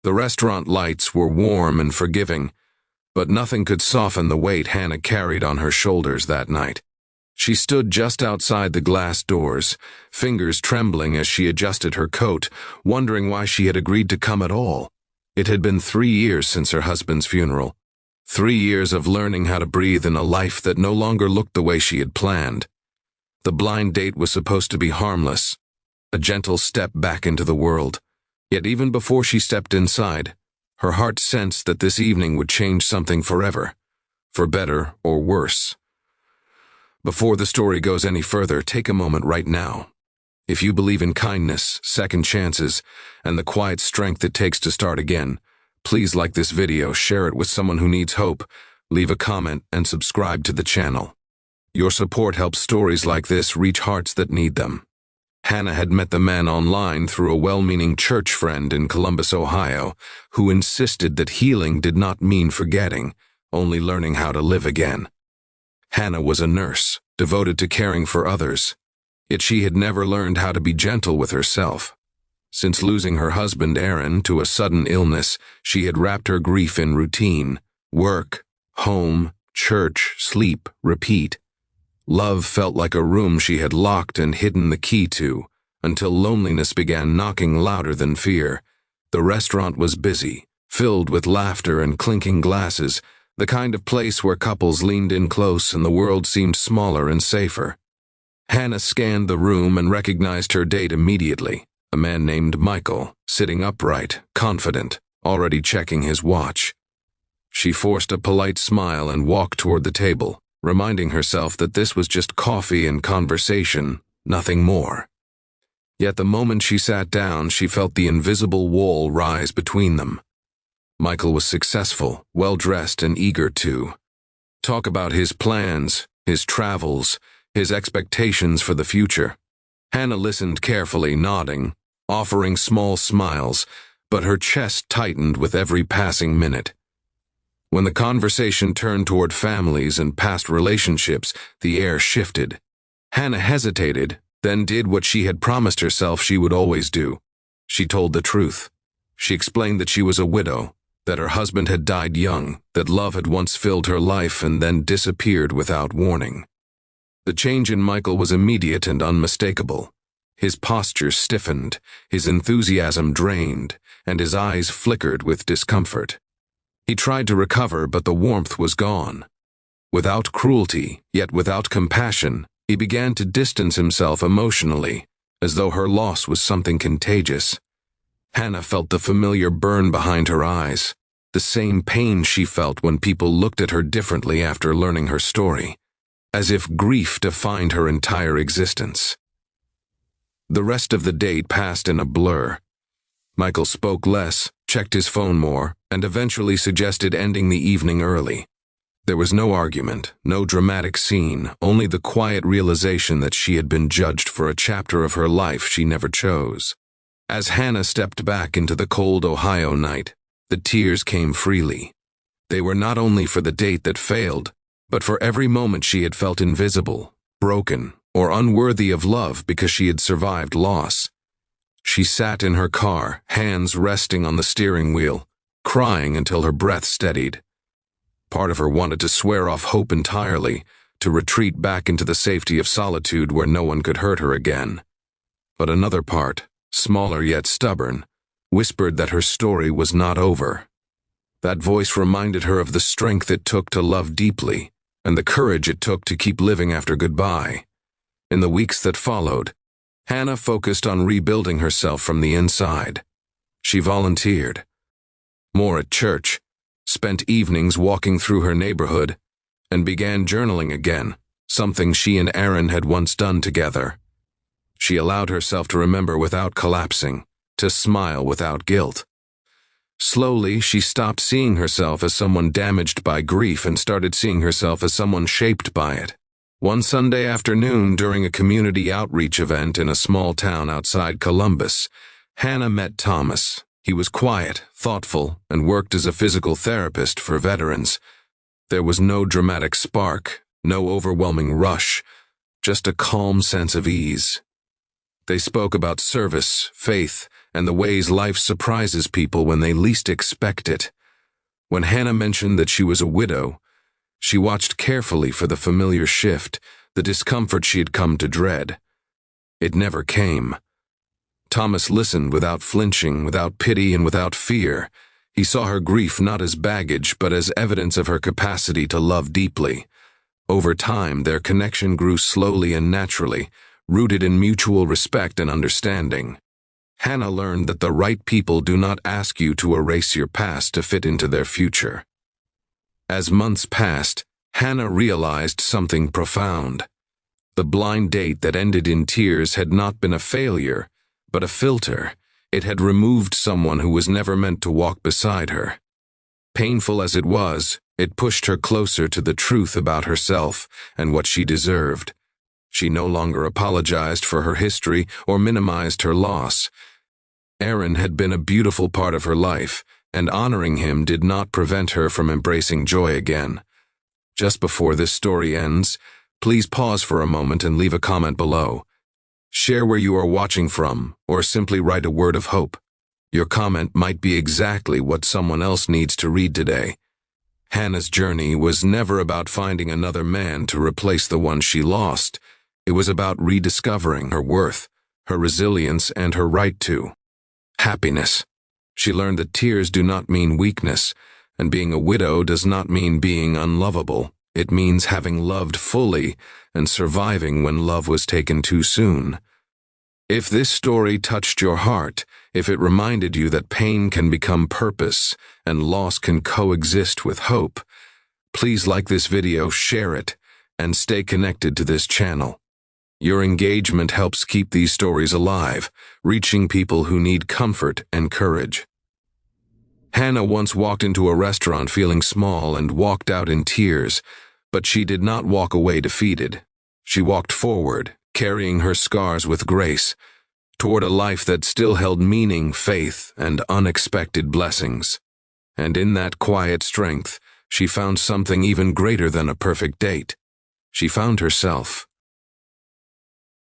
The restaurant lights were warm and forgiving, but nothing could soften the weight Hannah carried on her shoulders that night. She stood just outside the glass doors, fingers trembling as she adjusted her coat, wondering why she had agreed to come at all. It had been 3 years since her husband's funeral. 3 years of learning how to breathe in a life that no longer looked the way she had planned. The blind date was supposed to be harmless, a gentle step back into the world. Yet even before she stepped inside, her heart sensed that this evening would change something forever, for better or worse. Before the story goes any further, take a moment right now. If you believe in kindness, second chances, and the quiet strength it takes to start again, please like this video, share it with someone who needs hope, leave a comment, and subscribe to the channel. Your support helps stories like this reach hearts that need them. Hannah had met the man online through a well-meaning church friend in Columbus, Ohio, who insisted that healing did not mean forgetting, only learning how to live again. Hannah was a nurse, devoted to caring for others, yet she had never learned how to be gentle with herself. Since losing her husband Aaron to a sudden illness, she had wrapped her grief in routine: work, home, church, sleep, repeat. Love felt like a room she had locked and hidden the key to, until loneliness began knocking louder than fear. The restaurant was busy, filled with laughter and clinking glasses, the kind of place where couples leaned in close and the world seemed smaller and safer. Hannah scanned the room and recognized her date immediately, a man named Michael, sitting upright, confident, already checking his watch. She forced a polite smile and walked toward the table, reminding herself that this was just coffee and conversation, nothing more. Yet the moment she sat down, she felt the invisible wall rise between them. Michael was successful, well-dressed, and eager to talk about his plans, his travels, his expectations for the future. Hannah listened carefully, nodding, offering small smiles, but her chest tightened with every passing minute. When the conversation turned toward families and past relationships, the air shifted. Hannah hesitated, then did what she had promised herself she would always do. She told the truth. She explained that she was a widow, that her husband had died young, that love had once filled her life and then disappeared without warning. The change in Michael was immediate and unmistakable. His posture stiffened, his enthusiasm drained, and his eyes flickered with discomfort. He tried to recover, but the warmth was gone. Without cruelty, yet without compassion, he began to distance himself emotionally, as though her loss was something contagious. Hannah felt the familiar burn behind her eyes, the same pain she felt when people looked at her differently after learning her story, as if grief defined her entire existence. The rest of the date passed in a blur. Michael spoke less, checked his phone more, and eventually suggested ending the evening early. There was no argument, no dramatic scene, only the quiet realization that she had been judged for a chapter of her life she never chose. As Hannah stepped back into the cold Ohio night, the tears came freely. They were not only for the date that failed, but for every moment she had felt invisible, broken, or unworthy of love because she had survived loss. She sat in her car, hands resting on the steering wheel, crying until her breath steadied. Part of her wanted to swear off hope entirely, to retreat back into the safety of solitude where no one could hurt her again. But another part, smaller yet stubborn, whispered that her story was not over. That voice reminded her of the strength it took to love deeply, and the courage it took to keep living after goodbye. In the weeks that followed, Hannah focused on rebuilding herself from the inside. She volunteered, more at church, spent evenings walking through her neighborhood, and began journaling again, something she and Aaron had once done together. She allowed herself to remember without collapsing, to smile without guilt. Slowly, she stopped seeing herself as someone damaged by grief and started seeing herself as someone shaped by it. One Sunday afternoon, during a community outreach event in a small town outside Columbus, Hannah met Thomas. He was quiet, thoughtful, and worked as a physical therapist for veterans. There was no dramatic spark, no overwhelming rush, just a calm sense of ease. They spoke about service, faith, and the ways life surprises people when they least expect it. When Hannah mentioned that she was a widow, she watched carefully for the familiar shift, the discomfort she had come to dread. It never came. Thomas listened without flinching, without pity, and without fear. He saw her grief not as baggage, but as evidence of her capacity to love deeply. Over time, their connection grew slowly and naturally, rooted in mutual respect and understanding. Hannah learned that the right people do not ask you to erase your past to fit into their future. As months passed, Hannah realized something profound. The blind date that ended in tears had not been a failure, but a filter. It had removed someone who was never meant to walk beside her. Painful as it was, it pushed her closer to the truth about herself and what she deserved. She no longer apologized for her history or minimized her loss. Aaron had been a beautiful part of her life, and honoring him did not prevent her from embracing joy again. Just before this story ends, please pause for a moment and leave a comment below. Share where you are watching from, or simply write a word of hope. Your comment might be exactly what someone else needs to read today. Hannah's journey was never about finding another man to replace the one she lost. It was about rediscovering her worth, her resilience, and her right to happiness. She learned that tears do not mean weakness, and being a widow does not mean being unlovable. It means having loved fully and surviving when love was taken too soon. If this story touched your heart, if it reminded you that pain can become purpose and loss can coexist with hope, please like this video, share it, and stay connected to this channel. Your engagement helps keep these stories alive, reaching people who need comfort and courage. Hannah once walked into a restaurant feeling small and walked out in tears, but she did not walk away defeated. She walked forward, carrying her scars with grace, toward a life that still held meaning, faith, and unexpected blessings. And in that quiet strength, she found something even greater than a perfect date. She found herself.